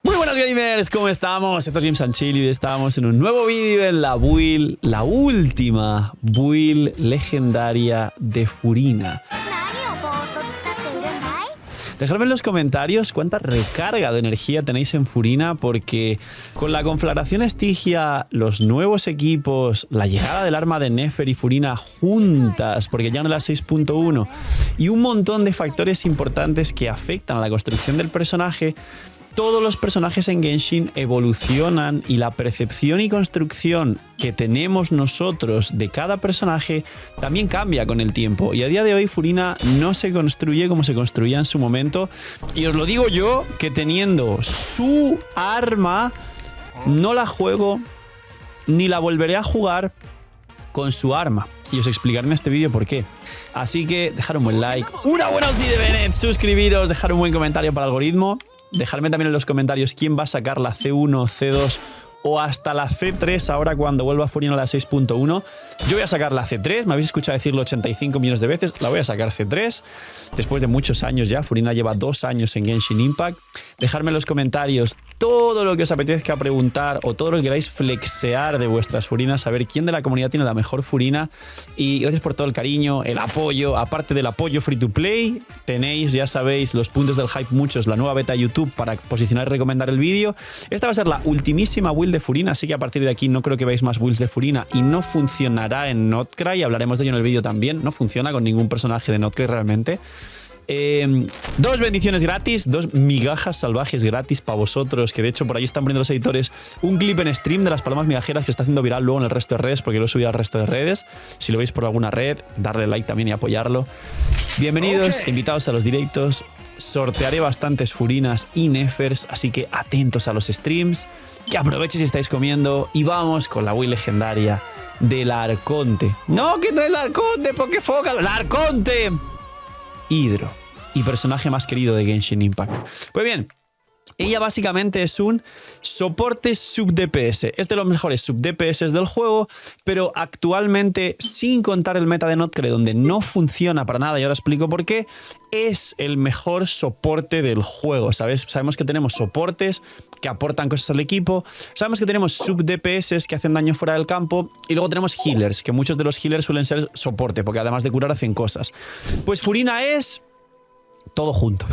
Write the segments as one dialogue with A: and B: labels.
A: Muy buenas gamers, ¿cómo estamos? Esto es Games and Chill y estamos en un nuevo vídeo en la build, la última build legendaria de Furina. Dejadme en los comentarios cuánta recarga de energía tenéis en Furina, porque con la conflagración Estigia, los nuevos equipos, la llegada del arma de Nefer y Furina juntas, porque llegan a la 6.1, y un montón de factores importantes que afectan a la construcción del personaje, todos los personajes en Genshin evolucionan y la percepción y construcción que tenemos nosotros de cada personaje también cambia con el tiempo. Y a día de hoy Furina no se construye como se construía en su momento. Y os lo digo yo, que teniendo su arma, no la juego ni la volveré a jugar con su arma. Y os explicaré en este vídeo por qué. Así que dejar un buen like, una buena ulti de Bennett, suscribiros, dejar un buen comentario para el algoritmo. Dejadme también en los comentarios quién va a sacar la C1, C2 o hasta la C3 ahora cuando vuelva Furina a la 6.1. Yo voy a sacar la C3, me habéis escuchado decirlo 85 millones de veces, la voy a sacar C3. Después de muchos años ya, Furina lleva 2 años en Genshin Impact. Dejadme en los comentarios todo lo que os apetezca preguntar o todo lo que queráis flexear de vuestras Furinas, saber quién de la comunidad tiene la mejor Furina. Y gracias por todo el cariño, el apoyo. Aparte del apoyo free to play, tenéis, ya sabéis, los puntos del hype muchos, la nueva beta de YouTube para posicionar y recomendar el vídeo. Esta va a ser la ultimísima build de Furina, así que a partir de aquí no creo que veáis más builds de Furina y no funcionará en Notcry, hablaremos de ello en el vídeo también. No funciona con ningún personaje de Notcry realmente. 2 bendiciones gratis, 2 migajas salvajes gratis para vosotros, que de hecho por ahí están poniendo los editores un clip en stream de las palomas migajeras que está haciendo viral luego en el resto de redes, porque lo he subido al resto de redes. Si lo veis por alguna red, darle like también y apoyarlo. Bienvenidos, invitados a los directos. Sortearé bastantes Furinas y Nefers, así que atentos a los streams, que aprovechen si estáis comiendo, y vamos con la build legendaria del Arconte. No, que no es el Arconte, porque foca, el Arconte Hydro, y personaje más querido de Genshin Impact. Pues bien, ella básicamente es un soporte sub-DPS. Es de los mejores sub-DPS del juego, pero actualmente, sin contar el meta de Notcry, donde no funciona para nada, y ahora explico por qué, es el mejor soporte del juego. ¿Sabes? Sabemos que tenemos soportes que aportan cosas al equipo, sabemos que tenemos sub-DPS que hacen daño fuera del campo, y luego tenemos healers, que muchos de los healers suelen ser soporte, porque además de curar hacen cosas. Pues Furina es todo junto.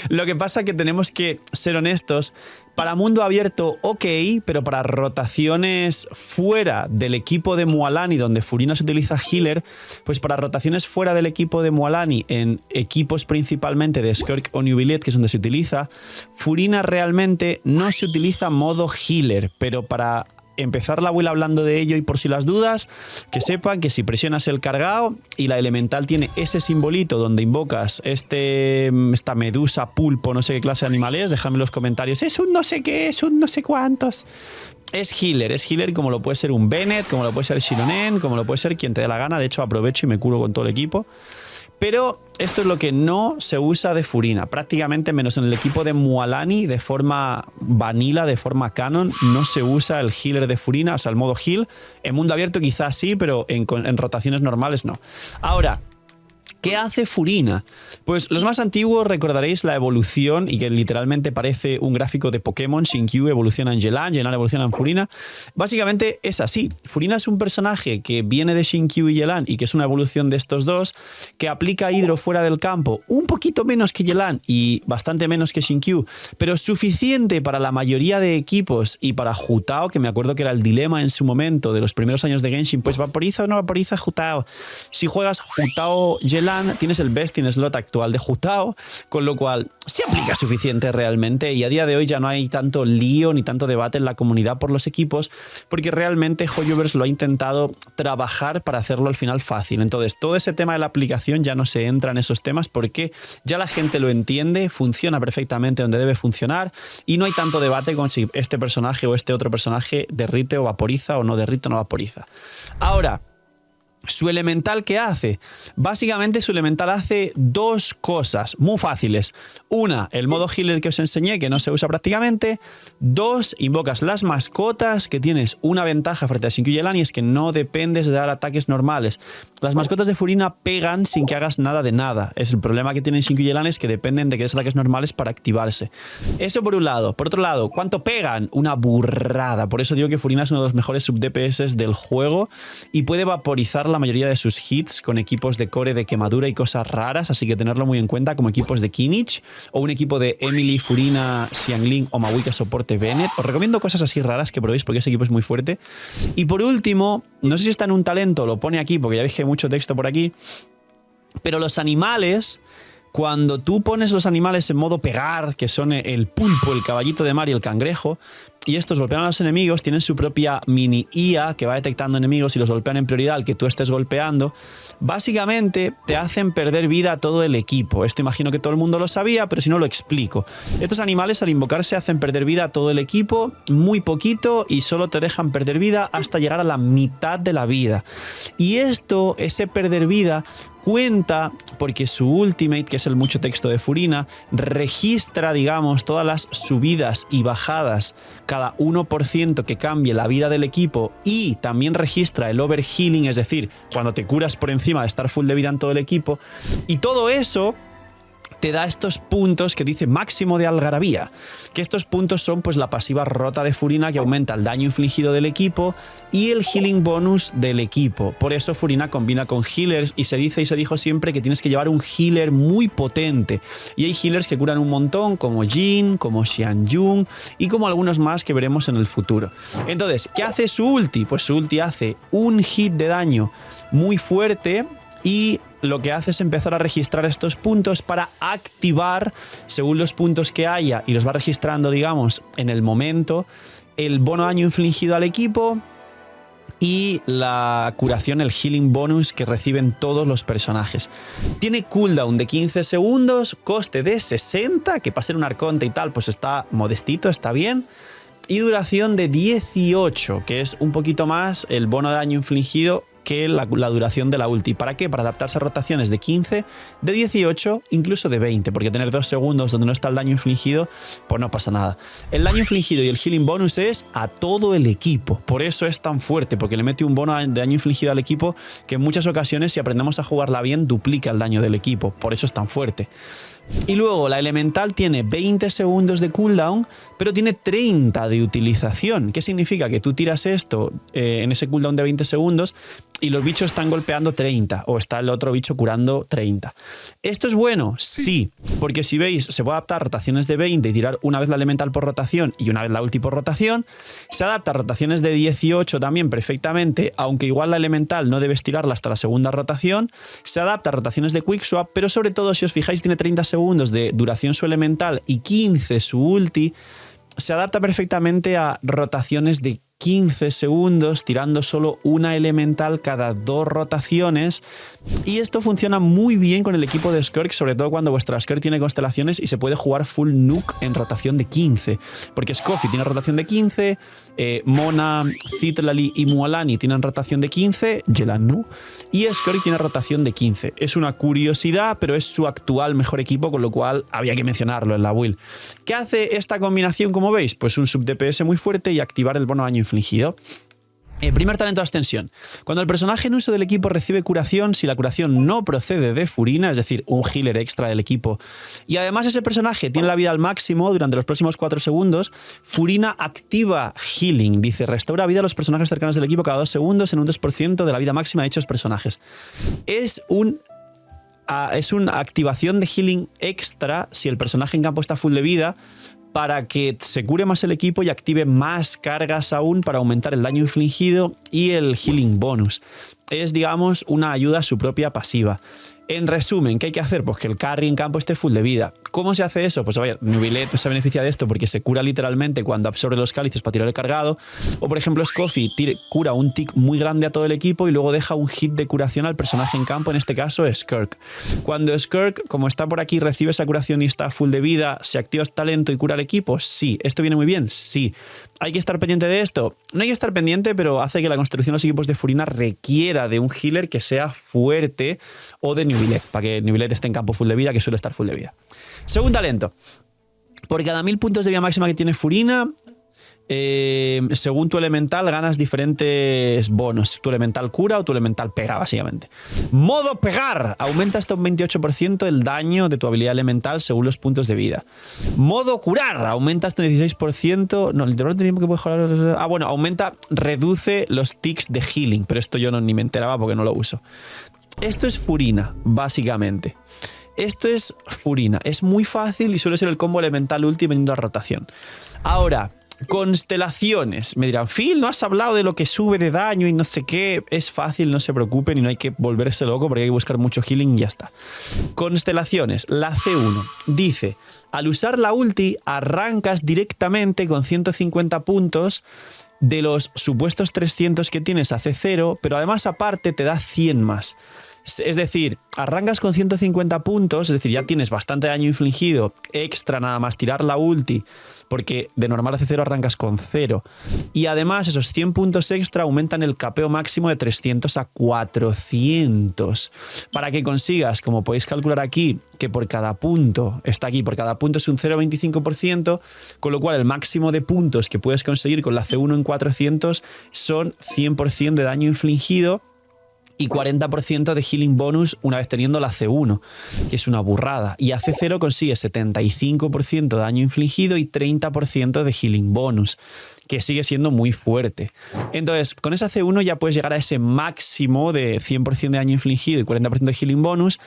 A: Lo que pasa es que tenemos que ser honestos. Para mundo abierto, ok, pero para rotaciones fuera del equipo de Mualani, donde Furina se utiliza healer, pues para rotaciones fuera del equipo de Mualani, en equipos principalmente de Skirk o New Billet, que es donde se utiliza, Furina realmente no se utiliza modo healer, pero para empezar la build hablando de ello y por si las dudas, que sepan que si presionas el cargado y la elemental tiene ese simbolito donde invocas esta medusa, pulpo, no sé qué clase de animal es, dejadme en los comentarios, es un no sé qué, es un no sé cuántos. Es healer como lo puede ser un Bennett, como lo puede ser Shironen, como lo puede ser quien te dé la gana. De hecho aprovecho y me curo con todo el equipo. Pero esto es lo que no se usa de Furina, prácticamente menos en el equipo de Mualani, de forma vanilla, de forma canon, no se usa el healer de Furina, o sea, el modo heal. En mundo abierto quizás sí, pero en rotaciones normales no. Ahora, ¿qué hace Furina? Pues los más antiguos recordaréis la evolución, y que literalmente parece un gráfico de Pokémon. Xingqiu evoluciona en Yelan, Yelan evoluciona en Furina. Básicamente es así. Furina es un personaje que viene de Xingqiu y Yelan y que es una evolución de estos dos, que aplica Hydro fuera del campo, un poquito menos que Yelan y bastante menos que Xingqiu, pero suficiente para la mayoría de equipos y para Hu Tao, que me acuerdo que era el dilema en su momento de los primeros años de Genshin, pues vaporiza o no vaporiza Hu Tao. Si juegas Hu Tao Yelan, tienes el best in slot actual de Hu Tao, con lo cual se aplica suficiente realmente, y a día de hoy ya no hay tanto lío ni tanto debate en la comunidad por los equipos, porque realmente Hoyoverse lo ha intentado trabajar para hacerlo al final fácil. Entonces todo ese tema de la aplicación ya no se entra en esos temas, porque ya la gente lo entiende, funciona perfectamente donde debe funcionar, y no hay tanto debate con si este personaje o este otro personaje derrite o vaporiza o no derrite o no vaporiza. Ahora, ¿Su elemental qué hace? Básicamente su elemental hace dos cosas muy fáciles. Una, el modo healer que os enseñé, que no se usa prácticamente. Dos, invocas las mascotas, que tienes una ventaja frente a Xingqiu y Yelan, y es que no dependes de dar ataques normales. Las mascotas de Furina pegan sin que hagas nada de nada. Es el problema que tienen Xingqiu y Yelan, es que dependen de que des ataques normales para activarse. Eso por un lado. Por otro lado, ¿cuánto pegan? Una burrada. Por eso digo que Furina es uno de los mejores sub-DPS del juego y puede vaporizar la mayoría de sus hits con equipos de core de quemadura y cosas raras, así que tenerlo muy en cuenta como equipos de Kinnich o un equipo de Emily, Furina, Xiangling o Maui que soporte Bennett. Os recomiendo cosas así raras que probéis porque ese equipo es muy fuerte. Y por último, no sé si está en un talento, lo pone aquí porque ya dije mucho texto por aquí, pero los animales... Cuando tú pones los animales en modo pegar, que son el pulpo, el caballito de mar y el cangrejo, y estos golpean a los enemigos, tienen su propia mini IA que va detectando enemigos y los golpean en prioridad al que tú estés golpeando, básicamente te hacen perder vida a todo el equipo. Esto imagino que todo el mundo lo sabía, pero si no lo explico. Estos animales al invocarse hacen perder vida a todo el equipo, muy poquito, y solo te dejan perder vida hasta llegar a la mitad de la vida. Y esto, ese perder vida, cuenta porque su ultimate, que es el mucho texto de Furina, registra, digamos, todas las subidas y bajadas, cada 1% que cambie la vida del equipo, y también registra el overhealing, es decir, cuando te curas por encima de estar full de vida en todo el equipo, y todo eso te da estos puntos que dice máximo de algarabía, que estos puntos son pues la pasiva rota de Furina, que aumenta el daño infligido del equipo y el healing bonus del equipo. Por eso Furina combina con healers, y se dice y se dijo siempre que tienes que llevar un healer muy potente, y hay healers que curan un montón como Jin, como Xianjun y como algunos más que veremos en el futuro. Entonces, ¿qué hace su ulti? Pues su ulti hace un hit de daño muy fuerte, y lo que hace es empezar a registrar estos puntos para activar, según los puntos que haya, y los va registrando, digamos, en el momento, el bono daño infligido al equipo y la curación, el healing bonus que reciben todos los personajes. Tiene cooldown de 15 segundos, coste de 60, que para ser un arconte y tal, pues está modestito, está bien. Y duración de 18, que es un poquito más el bono de daño infligido que la duración de la ulti. ¿Para qué? Para adaptarse a rotaciones de 15, de 18, incluso de 20, porque tener 2 segundos donde no está el daño infligido, pues no pasa nada. El daño infligido y el healing bonus es a todo el equipo, por eso es tan fuerte, porque le mete un bono de daño infligido al equipo que en muchas ocasiones, si aprendemos a jugarla bien, duplica el daño del equipo, por eso es tan fuerte. Y luego la elemental tiene 20 segundos de cooldown, pero tiene 30 de utilización. ¿Qué significa? Que tú tiras esto en ese cooldown de 20 segundos y los bichos están golpeando 30, o está el otro bicho curando 30. ¿Esto es bueno? Sí, porque si veis, se puede adaptar a rotaciones de 20 y tirar una vez la elemental por rotación y una vez la ulti por rotación. Se adapta a rotaciones de 18 también perfectamente, aunque igual la elemental no debes tirarla hasta la segunda rotación. Se adapta a rotaciones de quickswap, pero sobre todo, si os fijáis, tiene 30 segundos de duración su elemental y 15 su ulti. Se adapta perfectamente a rotaciones de 15 segundos, tirando solo una elemental cada 2 rotaciones, y esto funciona muy bien con el equipo de Skirk, sobre todo cuando vuestra Skirk tiene constelaciones y se puede jugar full nuke en rotación de 15, porque Scoffy tiene rotación de 15, Mona, Citlali y Mualani tienen rotación de 15, Yelan y Skirk tiene rotación de 15. Es una curiosidad, pero es su actual mejor equipo, con lo cual había que mencionarlo en la build. ¿Qué hace esta combinación, como veis? Pues un sub DPS muy fuerte y activar el bono daño infligido. Primer talento de ascensión. Cuando el personaje en uso del equipo recibe curación, si la curación no procede de Furina, es decir, un healer extra del equipo, y además ese personaje tiene la vida al máximo durante los próximos 4 segundos, Furina activa Healing. Dice, restaura vida a los personajes cercanos del equipo cada 2 segundos en un 2% de la vida máxima de dichos personajes. Es una activación de Healing extra si el personaje en campo está full de vida, para que se cure más el equipo y active más cargas aún para aumentar el daño infligido y el healing bonus. Es, digamos, una ayuda a su propia pasiva. En resumen, ¿qué hay que hacer? Pues que el carry en campo esté full de vida. ¿Cómo se hace eso? Pues a ver, Neuvillette se beneficia de esto porque se cura literalmente cuando absorbe los cálices para tirar el cargado. O por ejemplo, Scoffy cura un tick muy grande a todo el equipo y luego deja un hit de curación al personaje en campo, en este caso Skirk. Cuando Skirk, como está por aquí, recibe esa curación y está full de vida, ¿se activa este talento y cura al equipo? Sí. ¿Esto viene muy bien? Sí. ¿Hay que estar pendiente de esto? No hay que estar pendiente, pero hace que la construcción de los equipos de Furina requiera de un healer que sea fuerte o de Neuvillette, para que Neuvillette esté en campo full de vida, que suele estar full de vida. Segundo talento. Por cada 1000 puntos de vida máxima que tiene Furina, según tu elemental ganas diferentes bonos. Tu elemental cura o tu elemental pega, básicamente. Modo pegar. Aumenta hasta un 28% el daño de tu habilidad elemental según los puntos de vida. Modo curar. Aumenta hasta un 16%. No, literalmente tenemos que mejorar. Ah, bueno, reduce los ticks de healing. Pero esto yo ni me enteraba porque no lo uso. Esto es Furina, básicamente. Esto es Furina. Es muy fácil y suele ser el combo elemental ulti veniendo a rotación. Ahora, constelaciones. Me dirán, Phil, no has hablado de lo que sube de daño y no sé qué. Es fácil, no se preocupen y no hay que volverse loco porque hay que buscar mucho healing y ya está. Constelaciones. La C1 dice, al usar la ulti arrancas directamente con 150 puntos de los supuestos 300 que tienes a C0, pero además aparte te da 100 más. Es decir, arrancas con 150 puntos, es decir, ya tienes bastante daño infligido, extra nada más tirar la ulti, porque de normal a C0 arrancas con 0. Y además esos 100 puntos extra aumentan el capeo máximo de 300 a 400. Para que consigas, como podéis calcular aquí, que por cada punto, está aquí, por cada punto es un 0,25%, con lo cual el máximo de puntos que puedes conseguir con la C1 en 400 son 100% de daño infligido y 40% de healing bonus una vez teniendo la C1, que es una burrada. Y a C0 consigue 75% de daño infligido y 30% de healing bonus, que sigue siendo muy fuerte. Entonces, con esa C1 ya puedes llegar a ese máximo de 100% de daño infligido y 40% de healing bonus,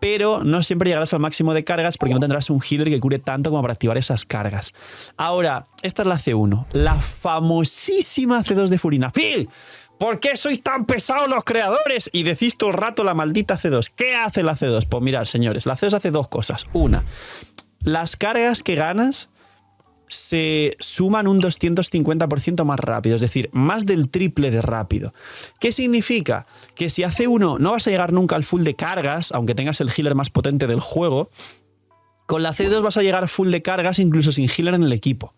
A: pero no siempre llegarás al máximo de cargas porque no tendrás un healer que cure tanto como para activar esas cargas. Ahora, esta es la C1, la famosísima C2 de Furina. ¡Phil! ¿Por qué sois tan pesados los creadores? Y decís todo el rato la maldita C2. ¿Qué hace la C2? Pues mirad, señores, la C2 hace dos cosas. Una, las cargas que ganas se suman un 250% más rápido, es decir, más del triple de rápido. ¿Qué significa? Que si hace uno no vas a llegar nunca al full de cargas, aunque tengas el healer más potente del juego, con la C2 vas a llegar full de cargas incluso sin healer en el equipo.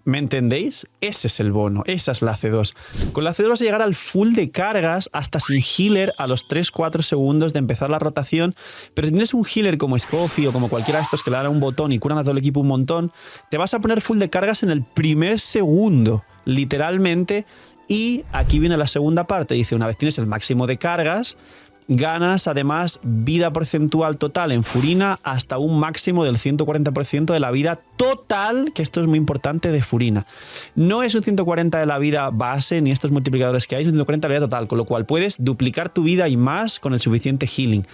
A: ¿Me entendéis? Ese es el bono, esa es la C2. Con la C2 vas a llegar al full de cargas hasta sin healer a los 3-4 segundos de empezar la rotación, pero si tienes un healer como Scoffy o como cualquiera de estos que le dan un botón y curan a todo el equipo un montón, te vas a poner full de cargas en el primer segundo, literalmente, y aquí viene la segunda parte, dice, una vez tienes el máximo de cargas, ganas además vida porcentual total en Furina hasta un máximo del 140% de la vida total, que esto es muy importante, de Furina. No es un 140 de la vida base ni estos multiplicadores que hay, es un 140 de la vida total, con lo cual puedes duplicar tu vida y más con el suficiente healing.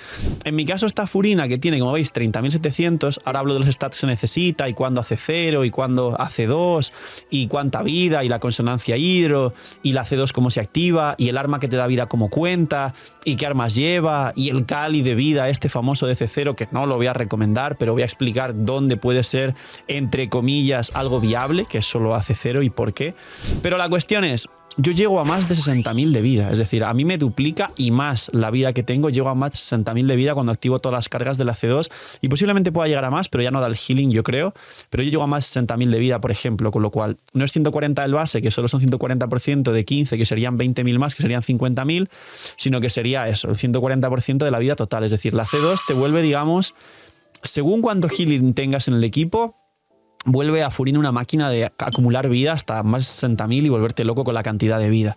A: En mi caso esta Furina que tiene, como veis, 30.700, ahora hablo de los stats que se necesita y cuándo hace 0 y cuándo hace 2 y cuánta vida y la consonancia hidro y la C2 cómo se activa y el arma que te da vida cómo cuenta y qué armas lleva y el Cali de vida este famoso de C0 que no lo voy a recomendar, pero voy a explicar dónde puede ser entre comillas algo viable, que solo hace 0 y por qué. Pero la cuestión es, yo llego a más de 60.000 de vida, es decir, a mí me duplica y más la vida que tengo, llego a más de 60.000 de vida cuando activo todas las cargas de la C2 y posiblemente pueda llegar a más, pero ya no da el healing yo creo, pero yo llego a más de 60.000 de vida por ejemplo, con lo cual no es 140 del base, que solo son 140% de 15, que serían 20.000 más, que serían 50.000, sino que sería eso, el 140% de la vida total, es decir, la C2 te vuelve, digamos, según cuánto healing tengas en el equipo, vuelve a Furina una máquina de acumular vida hasta más de 60.000 y volverte loco con la cantidad de vida.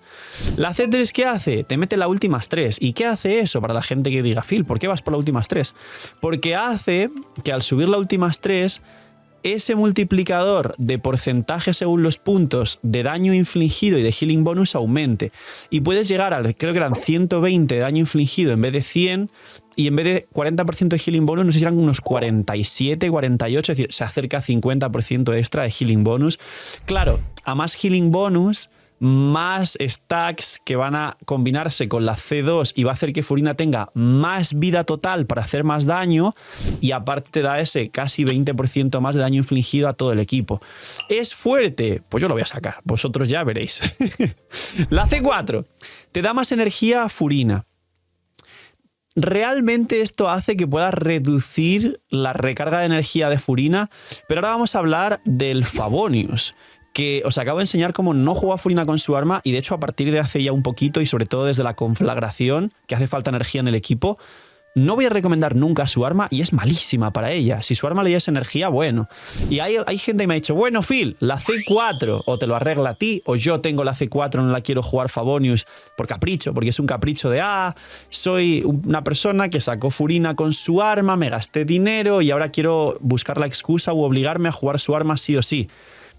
A: La C3, ¿qué hace? Te mete la últimas 3. ¿Y qué hace eso para la gente que diga, Phil, ¿por qué vas por las últimas 3? Porque hace que al subir las últimas 3, ese multiplicador de porcentaje según los puntos de daño infligido y de healing bonus aumente. Y puedes llegar al, creo que eran 120 de daño infligido en vez de 100, y en vez de 40% de healing bonus, no sé si eran unos 47, 48, es decir, se acerca a 50% extra de healing bonus. Claro, a más healing bonus, más stacks que van a combinarse con la C2 y va a hacer que Furina tenga más vida total para hacer más daño y aparte te da ese casi 20% más de daño infligido a todo el equipo. ¿Es fuerte? Pues yo lo voy a sacar, vosotros ya veréis. La C4 te da más energía a Furina. Realmente esto hace que puedas reducir la recarga de energía de Furina, pero ahora vamos a hablar del Favonius, que os acabo de enseñar cómo no juega Furina con su arma y de hecho a partir de hace ya un poquito y sobre todo desde la conflagración, que hace falta energía en el equipo, no voy a recomendar nunca su arma y es malísima para ella. Si su arma le diese energía, bueno. Y hay gente que me ha dicho, bueno, Phil, la C4 o te lo arregla a ti o yo tengo la C4, no la quiero jugar Favonius por capricho, porque es un capricho de, soy una persona que sacó Furina con su arma, me gasté dinero y ahora quiero buscar la excusa u obligarme a jugar su arma sí o sí.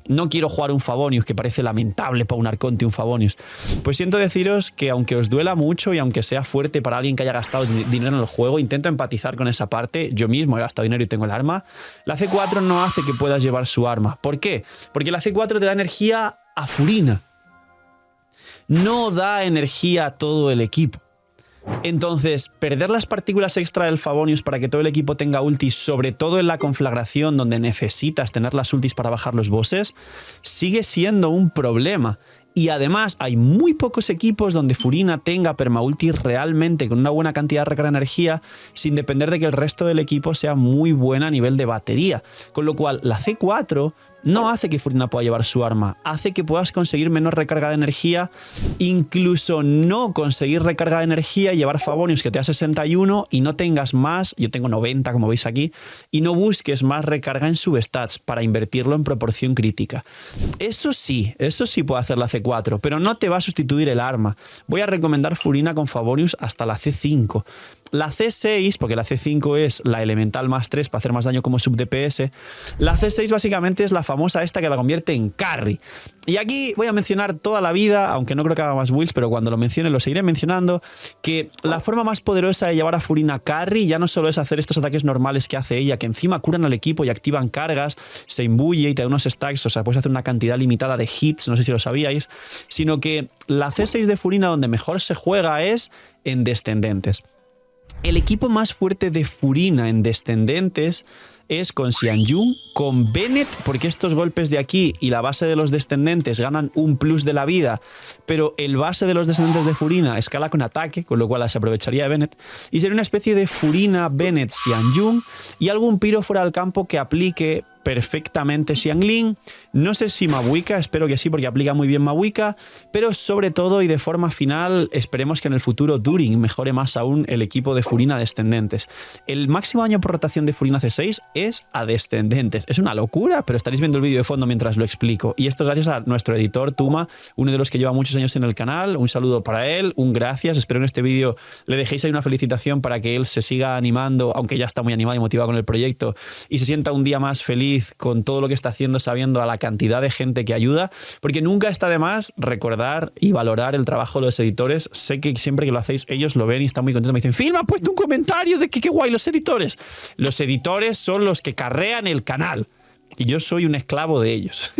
A: No quiero jugar un Favonius, que parece lamentable para un Arconte un Favonius. Pues siento deciros que aunque os duela mucho y aunque sea fuerte para alguien que haya gastado dinero en el juego, intento empatizar con esa parte. Yo mismo he gastado dinero y tengo el arma. La C4 no hace que puedas llevar su arma. ¿Por qué? Porque la C4 te da energía a Furina. No da energía a todo el equipo. Entonces, perder las partículas extra del Favonius para que todo el equipo tenga ultis, sobre todo en la conflagración donde necesitas tener las ultis para bajar los bosses, sigue siendo un problema. Y además hay muy pocos equipos donde Furina tenga permaultis realmente con una buena cantidad de recarga de energía sin depender de que el resto del equipo sea muy buena a nivel de batería. Con lo cual, la C4 no hace que Furina pueda llevar su arma, hace que puedas conseguir menos recarga de energía, incluso no conseguir recarga de energía y llevar Favonius que te da 61 y no tengas más, yo tengo 90 como veis aquí, y no busques más recarga en substats para invertirlo en proporción crítica. Eso sí puede hacer la C4, pero no te va a sustituir el arma. Voy a recomendar Furina con Favonius hasta la C5. La C6, porque la C5 es la elemental más 3 para hacer más daño como sub DPS, la C6 básicamente es la famosa esta que la convierte en carry. Y aquí voy a mencionar toda la vida, aunque no creo que haga más builds, pero cuando lo mencione lo seguiré mencionando, que la forma más poderosa de llevar a Furina carry ya no solo es hacer estos ataques normales que hace ella, que encima curan al equipo y activan cargas, se imbuye y te da unos stacks, o sea, puedes hacer una cantidad limitada de hits, no sé si lo sabíais, sino que la C6 de Furina donde mejor se juega es en descendentes. El equipo más fuerte de Furina en descendentes es con Xianjun, con Bennett, porque estos golpes de aquí y la base de los descendentes ganan un plus de la vida, pero el base de los descendentes de Furina escala con ataque, con lo cual se aprovecharía de Bennett, y sería una especie de Furina, Bennett, Xianjun y algún piro fuera del campo que aplique perfectamente Xiangling. No sé si Mabuika, espero que sí porque aplica muy bien Mabuika, pero sobre todo y de forma final esperemos que en el futuro During mejore más aún el equipo de Furina descendentes. El máximo daño por rotación de Furina C6 es a descendentes. Es una locura, pero estaréis viendo el vídeo de fondo mientras lo explico. Y esto es gracias a nuestro editor Tuma, uno de los que lleva muchos años en el canal. Un saludo para él, un gracias. Espero en este vídeo le dejéis ahí una felicitación para que él se siga animando, aunque ya está muy animado y motivado con el proyecto, y se sienta un día más feliz con todo lo que está haciendo, sabiendo a la cantidad de gente que ayuda, porque nunca está de más recordar y valorar el trabajo de los editores. Sé que siempre que lo hacéis ellos lo ven y están muy contentos, me dicen, Phil, me ha puesto un comentario de que qué guay los editores. Los editores son los que carrean el canal y yo soy un esclavo de ellos.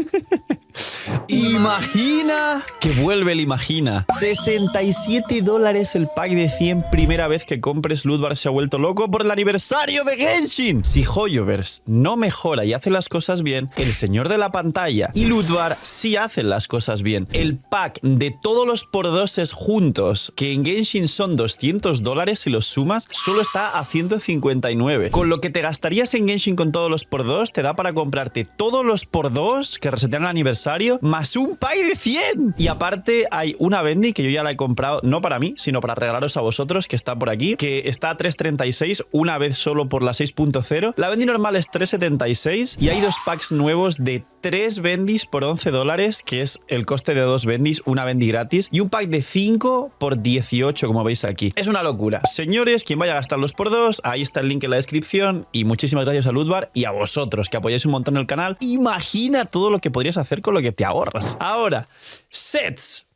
A: Imagina que vuelve el Imagina. $67 el pack de 100 primera vez que compres. Ludvar se ha vuelto loco por el aniversario de Genshin. Si Hoyoverse no mejora y hace las cosas bien, el señor de la pantalla y Ludvar sí hacen las cosas bien. El pack de todos los por-doses juntos, que en Genshin son $200 si los sumas, solo está a 159. Con lo que te gastarías en Genshin con todos los por-dos, te da para comprarte todos los por-dos que resetean el aniversario más un pack de 100. Y aparte hay una Bendy que yo ya la he comprado, no para mí, sino para regalaros a vosotros, que está por aquí, que está a 3.36, una vez solo por la 6.0. La Bendy normal es 3.76 y hay dos packs nuevos de 3 Bendys por $11, que es el coste de 2 Bendys, una Bendy gratis, y un pack de 5 por 18, como veis aquí. Es una locura. Señores, quien vaya a gastarlos por 2, ahí está el link en la descripción, y muchísimas gracias a Ludvar y a vosotros, que apoyáis un montón el canal. Imagina todo lo que podrías hacer con lo que te ahorras. Ahora, sets.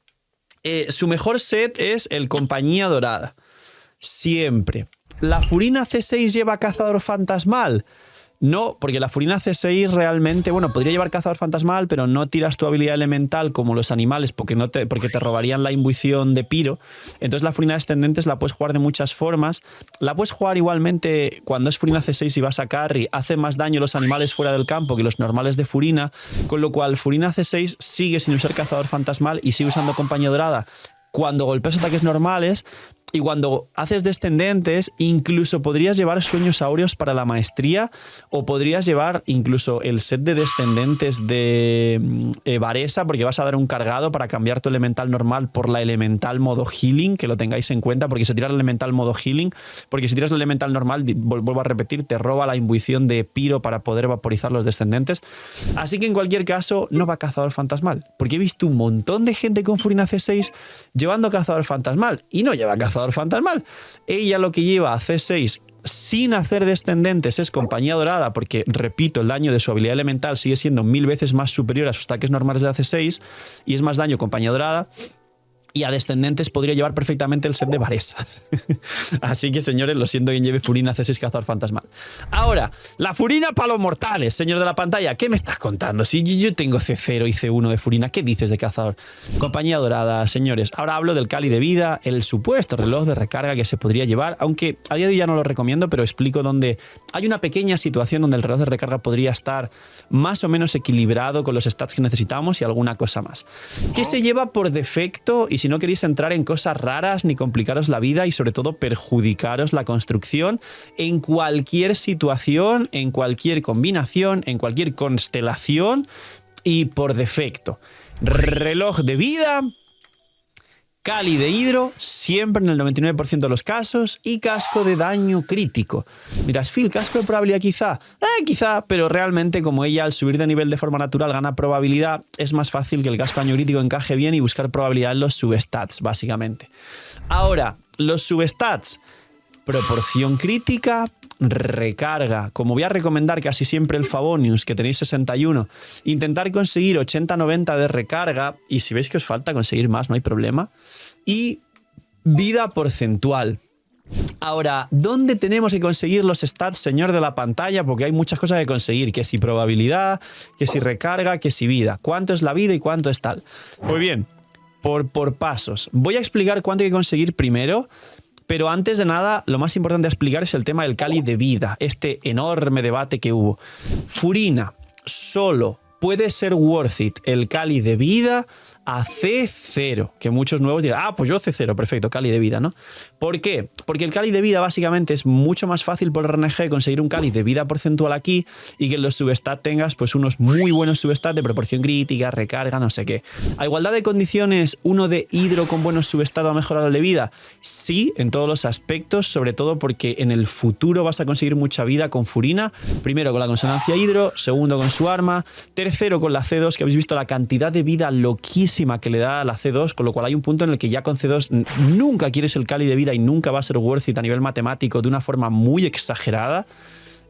A: Su mejor set es el Compañía Dorada. Siempre. ¿La Furina C6 lleva Cazador Fantasmal? No, porque la Furina C6 realmente, bueno, podría llevar cazador fantasmal, pero no tiras tu habilidad elemental como los animales porque te robarían la imbuición de Piro. Entonces la Furina Descendentes la puedes jugar de muchas formas. La puedes jugar igualmente cuando es Furina C6 y vas a carry. Hace más daño los animales fuera del campo que los normales de Furina, con lo cual Furina C6 sigue sin usar cazador fantasmal y sigue usando compañía dorada cuando golpeas ataques normales. Y cuando haces descendentes, incluso podrías llevar sueños áureos para la maestría, o podrías llevar incluso el set de descendentes de Varesa, porque vas a dar un cargado para cambiar tu elemental normal por la elemental modo healing, que lo tengáis en cuenta, porque si tiras el elemental modo healing, porque si tiras el elemental normal, vuelvo a repetir, te roba la imbuición de Piro para poder vaporizar los descendentes. Así que en cualquier caso, no va cazador fantasmal, porque he visto un montón de gente con Furina C6 llevando cazador fantasmal, y no lleva cazador fantasmal. Ella lo que lleva a C6 sin hacer descendentes es compañía dorada, porque, repito, el daño de su habilidad elemental sigue siendo 1000 veces más superior a sus ataques normales de AC6 y es más daño compañía dorada. Y a descendentes podría llevar perfectamente el set de Varesa. Así que, señores, lo siento, quien lleve Furina C6 cazador fantasmal. Ahora, la Furina para los mortales, señor de la pantalla. ¿Qué me estás contando? Si yo tengo C0 y C1 de Furina, ¿qué dices de cazador? Compañía dorada, señores. Ahora hablo del Cáliz de Vida, el supuesto reloj de recarga que se podría llevar, aunque a día de hoy ya no lo recomiendo, pero explico dónde hay una pequeña situación donde el reloj de recarga podría estar más o menos equilibrado con los stats que necesitamos y alguna cosa más. ¿Qué se lleva por defecto? Y si no queréis entrar en cosas raras ni complicaros la vida y sobre todo perjudicaros la construcción en cualquier situación, en cualquier combinación, en cualquier constelación y por defecto. Reloj de vida, Cáliz de hidro, siempre en el 99% de los casos, y casco de daño crítico. Dirás, Phil, casco de probabilidad quizá. Quizá, pero realmente como ella al subir de nivel de forma natural gana probabilidad, es más fácil que el casco de daño crítico encaje bien y buscar probabilidad en los substats, básicamente. Ahora, los substats, proporción crítica, recarga. Como voy a recomendar casi siempre el Favonius, que tenéis 61, intentar conseguir 80-90 de recarga, y si veis que os falta conseguir más, no hay problema. Y vida porcentual. Ahora, ¿dónde tenemos que conseguir los stats, señor de la pantalla? Porque hay muchas cosas que conseguir, que si probabilidad, que si recarga, que si vida. ¿Cuánto es la vida y cuánto es tal? Muy bien, por pasos. Voy a explicar cuánto hay que conseguir primero. Pero antes de nada, lo más importante a explicar es el tema del Cáliz de Vida, este enorme debate que hubo. Furina, solo puede ser worth it el Cáliz de Vida a C0, que muchos nuevos dirán, pues yo C0, perfecto, Cáliz de Vida, ¿no? ¿Por qué? Porque el Cáliz de Vida básicamente es mucho más fácil por RNG conseguir un Cáliz de Vida porcentual aquí y que en los substats tengas pues unos muy buenos substats de proporción crítica, recarga, no sé qué. A igualdad de condiciones, uno de hidro con buenos substats va a mejorar el de vida. Sí, en todos los aspectos, sobre todo porque en el futuro vas a conseguir mucha vida con Furina, primero con la consonancia hidro, segundo con su arma, tercero con la C2, que habéis visto la cantidad de vida loquísima que le da a la C2, con lo cual hay un punto en el que ya con C2 nunca quieres el Cáliz de Vida y nunca va a ser worth it a nivel matemático de una forma muy exagerada,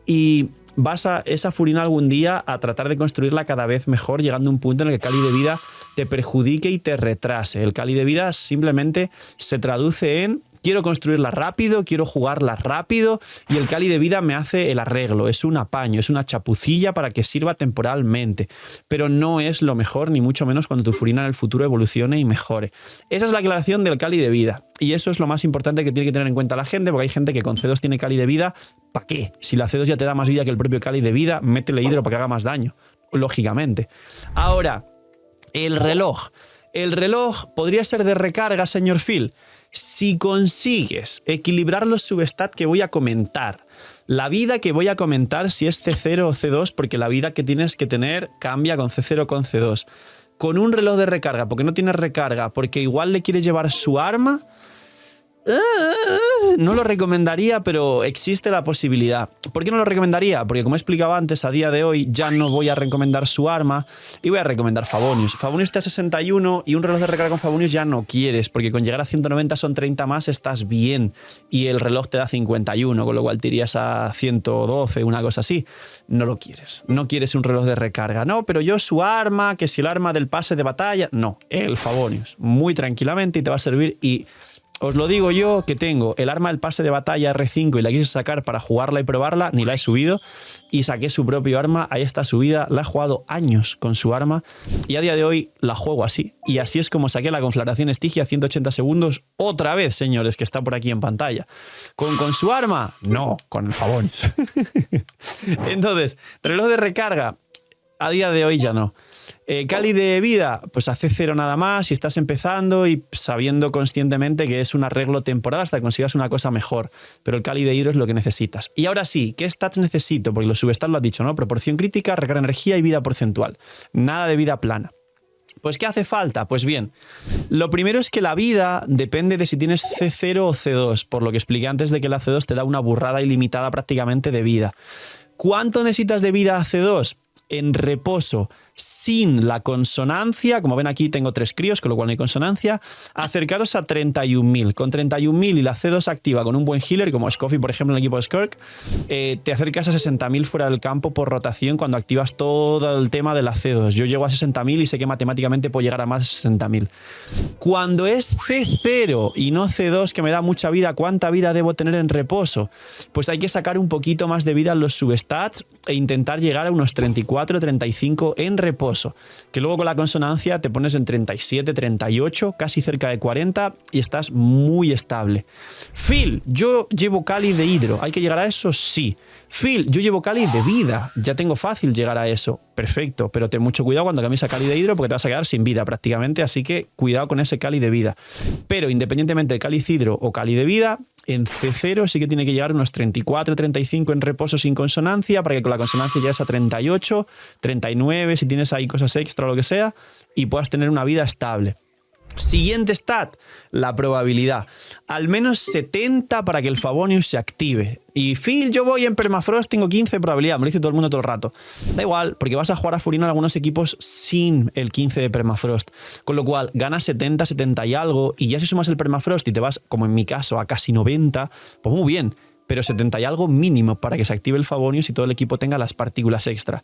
A: y vas a esa Furina algún día a tratar de construirla cada vez mejor, llegando a un punto en el que el Cáliz de Vida te perjudique y te retrase. El Cáliz de Vida simplemente se traduce en quiero construirla rápido, quiero jugarla rápido, y el Cáliz de Vida me hace el arreglo. Es un apaño, es una chapucilla para que sirva temporalmente, pero no es lo mejor, ni mucho menos cuando tu Furina en el futuro evolucione y mejore. Esa es la aclaración del Cáliz de Vida, y eso es lo más importante que tiene que tener en cuenta la gente, porque hay gente que con C2 tiene Cáliz de Vida. ¿Para qué? Si la C2 ya te da más vida que el propio Cáliz de Vida, métele hidro para que haga más daño, lógicamente. Ahora, el reloj. El reloj podría ser de recarga, señor Phil. Si consigues equilibrar los substats que voy a comentar, la vida que voy a comentar si es C0 o C2, porque la vida que tienes que tener cambia con C0 o con C2, con un reloj de recarga, porque no tienes recarga, porque igual le quieres llevar su arma, no lo recomendaría, pero existe la posibilidad. ¿Por qué no lo recomendaría? Porque como he explicado antes, a día de hoy ya no voy a recomendar su arma y voy a recomendar Favonius. Favonius está a 61 y un reloj de recarga con Favonius ya no quieres, porque con llegar a 190 son 30 más, estás bien, y el reloj te da 51, con lo cual te irías a 112, una cosa así. No lo quieres, no quieres un reloj de recarga. No, pero yo su arma, que si el arma del pase de batalla, no, el Favonius, muy tranquilamente, y te va a servir. Y Os lo digo yo, que tengo el arma del pase de batalla R5 y la quise sacar para jugarla y probarla, ni la he subido, y saqué su propio arma, ahí está subida, la he jugado años con su arma y a día de hoy la juego así. Y así es como saqué la conflagración Estigia 180 segundos otra vez, señores, que está por aquí en pantalla. ¿Con su arma? No, con el Favonius. Entonces, reloj de recarga, a día de hoy ya no. Cali de vida, pues hace 0 nada más si estás empezando y sabiendo conscientemente que es un arreglo temporal hasta que consigas una cosa mejor. Pero el Cali de hidro es lo que necesitas. Y ahora sí, ¿qué stats necesito? Porque los substats lo has dicho, ¿no? Proporción crítica, recarga de energía y vida porcentual. Nada de vida plana. Pues ¿qué hace falta? Pues bien, lo primero es que la vida depende de si tienes C0 o C2, por lo que expliqué antes de que la C2 te da una burrada ilimitada prácticamente de vida. ¿Cuánto necesitas de vida a C2? En reposo, sin la consonancia, como ven aquí tengo 3 críos, con lo cual no hay consonancia, acercaros a 31.000. Con 31.000 y la C2 activa con un buen healer, como Scoffy, por ejemplo, en el equipo de Skirk, te acercas a 60.000 fuera del campo por rotación cuando activas todo el tema de la C2. Yo llego a 60.000 y sé que matemáticamente puedo llegar a más de 60.000. Cuando es C0 y no C2, que me da mucha vida, ¿cuánta vida debo tener en reposo? Pues hay que sacar un poquito más de vida en los substats e intentar llegar a unos 34, 35 en reposo, que luego con la consonancia te pones en 37, 38, casi cerca de 40 y estás muy estable. Phil, yo llevo Cali de hidro, ¿hay que llegar a eso? Sí. Phil, yo llevo Cali de vida, ya tengo fácil llegar a eso. Perfecto, pero ten mucho cuidado cuando cambies a Cali de hidro porque te vas a quedar sin vida prácticamente, así que cuidado con ese Cali de vida. Pero independientemente de Cali hidro o Cali de vida, en C0 sí que tiene que llegar unos 34, 35 en reposo sin consonancia para que con la consonancia llegues a 38, 39 si tienes ahí cosas extra o lo que sea y puedas tener una vida estable. Siguiente stat, la probabilidad. Al menos 70 para que el Favonius se active. Y Phil, yo voy en Permafrost, tengo 15 de probabilidad, me lo dice todo el mundo todo el rato. Da igual, porque vas a jugar a Furina en algunos equipos sin el 15 de Permafrost. Con lo cual, ganas 70, 70 y algo, y ya si sumas el Permafrost y te vas, como en mi caso, a casi 90, pues muy bien. Pero 70 y algo mínimo para que se active el Favonius y todo el equipo tenga las partículas extra.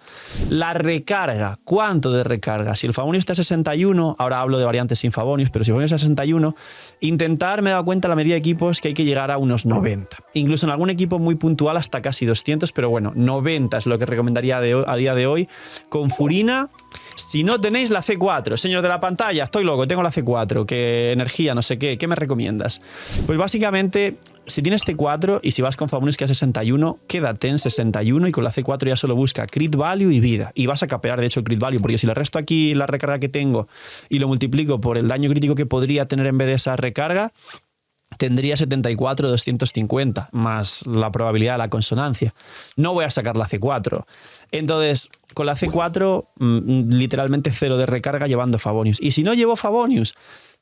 A: La recarga, ¿cuánto de recarga? Si el Favonius está a 61, ahora hablo de variantes sin Favonius, pero si el Favonius está a 61, intentar, me he dado cuenta la mayoría de equipos que hay que llegar a unos 90. Incluso en algún equipo muy puntual hasta casi 200, pero bueno, 90 es lo que recomendaría a día de hoy. Con Furina, si no tenéis la C4, señor de la pantalla, estoy loco, tengo la C4, que energía, no sé qué me recomiendas? Pues básicamente, si tienes C4 y si vas con Favonius que a 61, quédate en 61 y con la C4 ya solo busca crit value y vida. Y vas a capear, de hecho, el crit value, porque si le resto aquí la recarga que tengo y lo multiplico por el daño crítico que podría tener en vez de esa recarga, tendría 74, 250, más la probabilidad de la consonancia. No voy a sacar la C4. Entonces, con la C4, literalmente 0 de recarga llevando Favonius. Y si no llevo Favonius,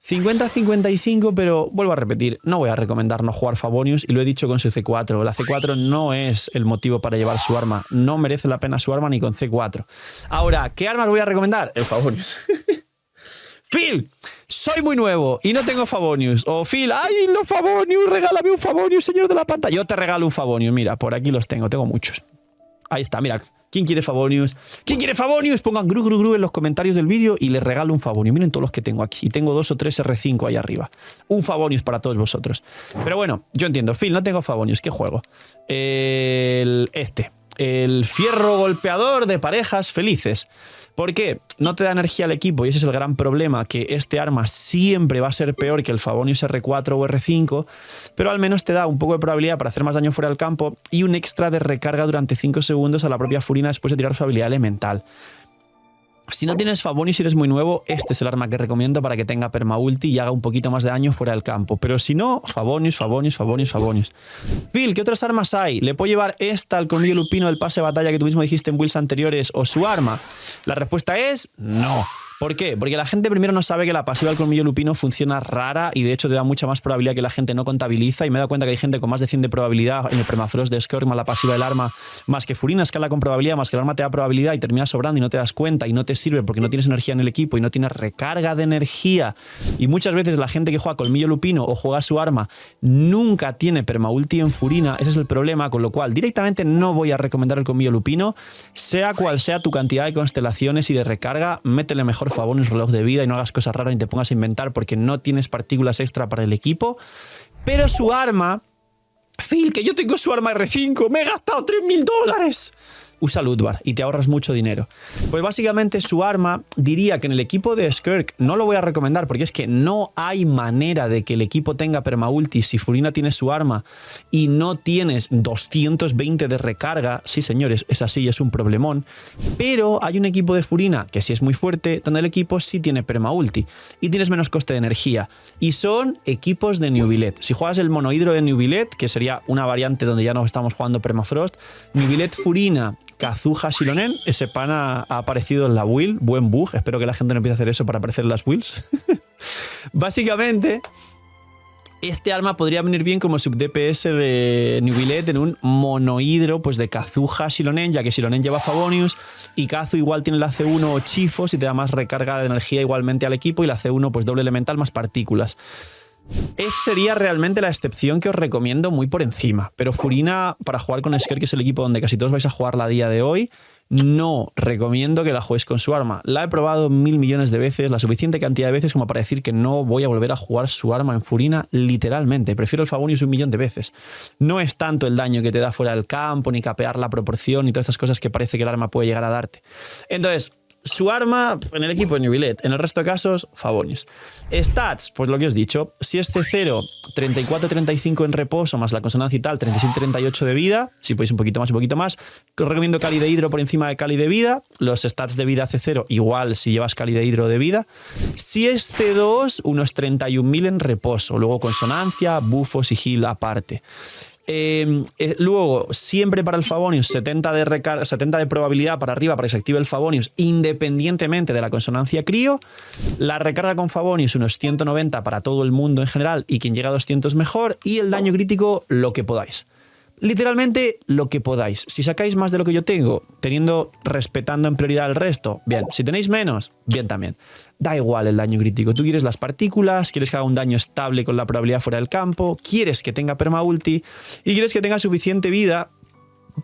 A: 50-55, pero vuelvo a repetir, no voy a recomendar no jugar Favonius y lo he dicho con su C4. La C4 no es el motivo para llevar su arma. No merece la pena su arma ni con C4. Ahora, ¿qué armas voy a recomendar? El Favonius. Phil, soy muy nuevo y no tengo Favonius. O Phil, ¡ay, los Favonius! Regálame un Favonius, señor de la pantalla. Yo te regalo un Favonius. Mira, por aquí los tengo muchos. Ahí está, mira. ¿Quién quiere Favonius? ¿Quién quiere Favonius? Pongan gru, gru, gru en los comentarios del vídeo y les regalo un Favonius. Miren todos los que tengo aquí. Y tengo 2 o 3 R5 ahí arriba. Un Favonius para todos vosotros. Pero bueno, yo entiendo. Phil, no tengo Favonius. ¿Qué juego? El fierro golpeador de parejas felices. ¿Por qué? No te da energía al equipo y ese es el gran problema, que este arma siempre va a ser peor que el Favonius R4 o R5, pero al menos te da un poco de probabilidad para hacer más daño fuera del campo y un extra de recarga durante 5 segundos a la propia Furina después de tirar su habilidad elemental. Si no tienes Favonius y eres muy nuevo, este es el arma que recomiendo para que tenga permaulti y haga un poquito más de daño fuera del campo. Pero si no, Favonius, Favonius, Favonius, Favonius. Phil, ¿qué otras armas hay? ¿Le puedo llevar esta al colmillo lupino del pase de batalla que tú mismo dijiste en builds anteriores o su arma? La respuesta es no. ¿Por qué? Porque la gente primero no sabe que la pasiva del colmillo lupino funciona rara y de hecho te da mucha más probabilidad que la gente no contabiliza, y me he dado cuenta que hay gente con más de 100 de probabilidad en el permafrost de Skirk más la pasiva del arma, más que Furina escala con probabilidad, más que el arma te da probabilidad y termina sobrando y no te das cuenta y no te sirve porque no tienes energía en el equipo y no tienes recarga de energía. Y muchas veces la gente que juega colmillo lupino o juega su arma nunca tiene permaulti en Furina, ese es el problema, con lo cual directamente no voy a recomendar el colmillo lupino, sea cual sea tu cantidad de constelaciones y de recarga, métele mejor mejor Favonius reloj de vida y no hagas cosas raras ni te pongas a inventar porque no tienes partículas extra para el equipo. Pero su arma... Phil, que yo tengo su arma R5, me he gastado $3.000. Usa Lootbar y te ahorras mucho dinero. Pues básicamente su arma, diría que en el equipo de Skirk no lo voy a recomendar porque es que no hay manera de que el equipo tenga permaulti si Furina tiene su arma y no tienes 220 de recarga. Sí, señores, es así, es un problemón. Pero hay un equipo de Furina que sí es muy fuerte, donde el equipo sí tiene permaulti y tienes menos coste de energía. Y son equipos de Neuvillette. Si juegas el monohidro de Neuvillette, que sería una variante donde ya no estamos jugando permafrost, Neuvillette Furina, Kazuha Shilonen, ese pana ha aparecido en la build, buen bug, espero que la gente no empiece a hacer eso para aparecer en las builds. Básicamente, este arma podría venir bien como sub DPS de Neuvillette en un monohidro pues de Kazuha Shilonen, ya que Shilonen lleva Favonius y Kazu igual tiene la C1 o Chifos y te da más recarga de energía igualmente al equipo y la C1 pues doble elemental más partículas. Sería realmente la excepción que os recomiendo muy por encima. Pero Furina, para jugar con Skirk, que es el equipo donde casi todos vais a jugarla a día de hoy, no recomiendo que la juguéis con su arma. La he probado 1000 millones de veces, la suficiente cantidad de veces como para decir que no voy a volver a jugar su arma en Furina, literalmente. Prefiero el Favonius 1.000.000 de veces. No es tanto el daño que te da fuera del campo, ni capear la proporción, ni todas estas cosas que parece que el arma puede llegar a darte. Entonces, su arma en el equipo de Neuvillette, en el resto de casos, Favonius. Stats, pues lo que os he dicho, si es C0, 34-35 en reposo, más la consonancia y tal, 37-38 de vida, si podéis un poquito más. Os recomiendo Cali de Hidro por encima de Cali de vida, los stats de vida C0 igual si llevas Cali de Hidro de vida. Si es C2, unos 31.000 en reposo, luego consonancia, bufos y heal aparte. Luego, siempre para el Favonius 70 de probabilidad para arriba para que se active el Favonius independientemente de la consonancia crío. La recarga con Favonius unos 190 para todo el mundo en general y quien llega a 200 mejor. Y el daño crítico lo que podáis. Literalmente lo que podáis. Si sacáis más de lo que yo tengo, respetando en prioridad el resto, bien. Si tenéis menos, bien también. Da igual el daño crítico. Tú quieres las partículas, quieres que haga un daño estable con la probabilidad fuera del campo, quieres que tenga permaulti y quieres que tenga suficiente vida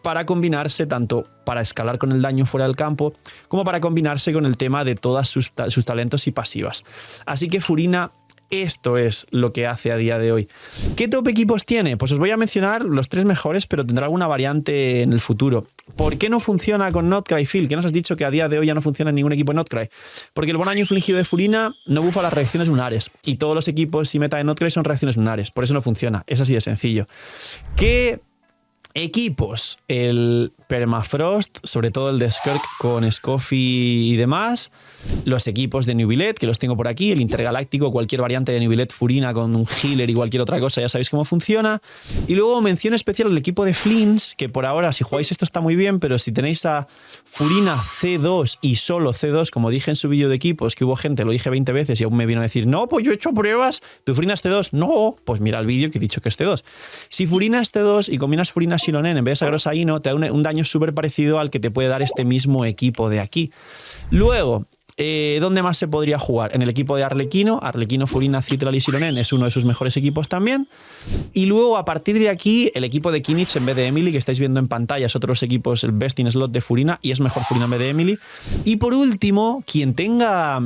A: para combinarse tanto para escalar con el daño fuera del campo como para combinarse con el tema de todas sus talentos y pasivas. Así que Furina, esto es lo que hace a día de hoy. ¿Qué top equipos tiene? Pues os voy a mencionar los 3 mejores, pero tendrá alguna variante en el futuro. ¿Por qué no funciona con Notcry, Phil? ¿Qué nos has dicho que a día de hoy ya no funciona en ningún equipo de Notcry? Porque el buen daño infligido de Furina no bufa las reacciones lunares. Y todos los equipos y meta de Notcry son reacciones lunares. Por eso no funciona. Es así de sencillo. ¿Qué equipos? El Permafrost, sobre todo el de Skirk con Scoffy y demás. Los equipos de Neuvillette, que los tengo por aquí, el Intergaláctico, cualquier variante de Neuvillette Furina con un healer y cualquier otra cosa, ya sabéis cómo funciona. Y luego mención especial al equipo de Flins, que por ahora, si jugáis esto está muy bien, pero si tenéis a Furina C2 y solo C2, como dije en su vídeo de equipos, que hubo gente, lo dije 20 veces y aún me vino a decir, no, pues yo he hecho pruebas, ¿tu Furina es C2? No, pues mira el vídeo que he dicho que es C2. Si Furina es C2 y combinas Furina Shilonen en vez de Sagros Aino, te da un daño súper parecido al que te puede dar este mismo equipo de aquí. Luego, ¿dónde más se podría jugar? En el equipo de Arlequino, Furina, Citral y Shilonen es uno de sus mejores equipos también. Y luego, a partir de aquí, el equipo de Kinich en vez de Emily, que estáis viendo en pantalla, es otros equipos, el Best in Slot de Furina, y es mejor Furina en vez de Emily. Y por último, quien tenga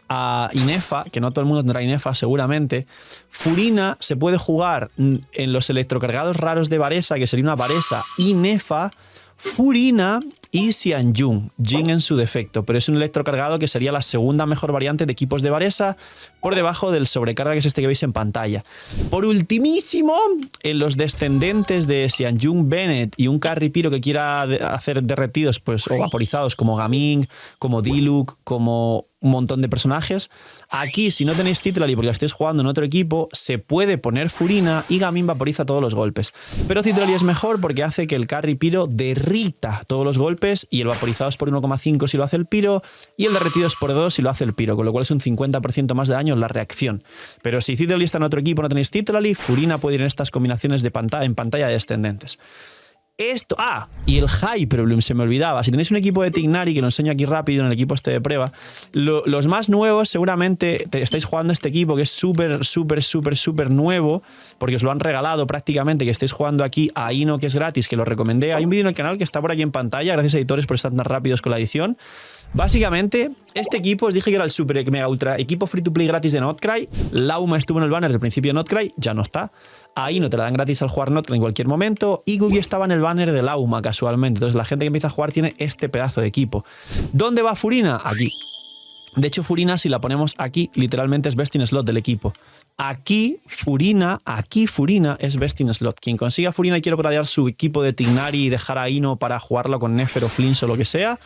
A: a Inefa, que no todo el mundo tendrá Inefa seguramente, Furina se puede jugar en los electrocargados raros de Varesa, que sería una Varesa Inefa, Furina y Xianjun, Jin en su defecto, pero es un electrocargado que sería la segunda mejor variante de equipos de Varesa, por debajo del sobrecarga, que es este que veis en pantalla. Por ultimísimo, en los descendentes de Xianjun Bennett y un Carry Piro que quiera hacer derretidos pues, o vaporizados como Gaming, como Diluc, como un montón de personajes. Aquí, si no tenéis Citrali porque la estáis jugando en otro equipo, se puede poner Furina y Gaming vaporiza todos los golpes. Pero Citrali es mejor porque hace que el Carry Piro derrita todos los golpes y el vaporizado es por 1,5 si lo hace el Piro y el derretido es por 2 si lo hace el Piro, con lo cual es un 50% más de daño en la reacción. Pero si Citrali está en otro equipo, no tenéis Citrali, Furina puede ir en estas combinaciones de en pantalla de descendentes. Esto, y el Hyperbloom, se me olvidaba. Si tenéis un equipo de Tignari, que lo enseño aquí rápido en el equipo este de prueba, los más nuevos seguramente estáis jugando este equipo que es súper nuevo, porque os lo han regalado prácticamente, que estéis jugando aquí a Ino, que es gratis, que lo recomendé. Hay un vídeo en el canal que está por aquí en pantalla, gracias a editores por estar tan rápidos con la edición. Básicamente, este equipo, os dije que era el super mega ultra equipo free to play gratis de Notcry. Lauma estuvo en el banner del principio de Notcry, ya no está. Ahí no te la dan gratis al jugar Notcry en cualquier momento. Y Gugi estaba en el banner de Lauma casualmente. Entonces la gente que empieza a jugar tiene este pedazo de equipo. ¿Dónde va Furina? Aquí. De hecho, Furina, si la ponemos aquí, literalmente es best in slot del equipo. Aquí Furina es best in slot. Quien consiga Furina y quiere gradear su equipo de Tignari y dejar a Ino para jugarlo con Nefer o Flins o lo que sea,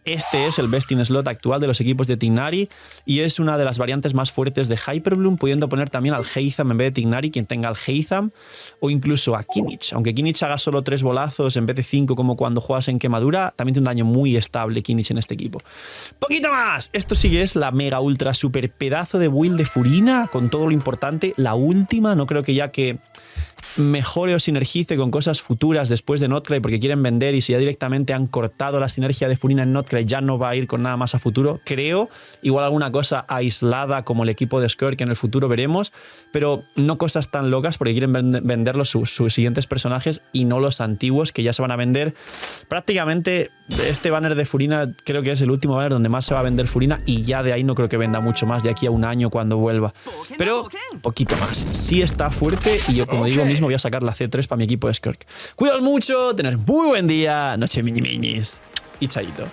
A: este es el best in slot actual de los equipos de Tignari y es una de las variantes más fuertes de Hyperbloom, pudiendo poner también al Heizam en vez de Tignari, quien tenga al Heizam, o incluso a Kimmich. Aunque Kimmich haga solo 3 bolazos en vez de 5 como cuando juegas en quemadura, también tiene un daño muy estable Kimmich en este equipo. ¡Poquito más! Esto sí que es la mega ultra super pedazo de build de Furina, con todo lo importante. La última, no creo que ya que mejore o sinergice con cosas futuras después de Notcry porque quieren vender, y si ya directamente han cortado la sinergia de Furina en Notcry ya no va a ir con nada más a futuro, creo. Igual alguna cosa aislada como el equipo de Skirk que en el futuro veremos, pero no cosas tan locas porque quieren vender sus siguientes personajes y no los antiguos que ya se van a vender. Prácticamente este banner de Furina creo que es el último banner donde más se va a vender Furina y ya de ahí no creo que venda mucho más de aquí a un año cuando vuelva, pero poquito más. Sí está fuerte y yo, como digo, mismo voy a sacar la C3 para mi equipo de Skirk. Cuidaos mucho, tener muy buen día, noche mini minis y chaito.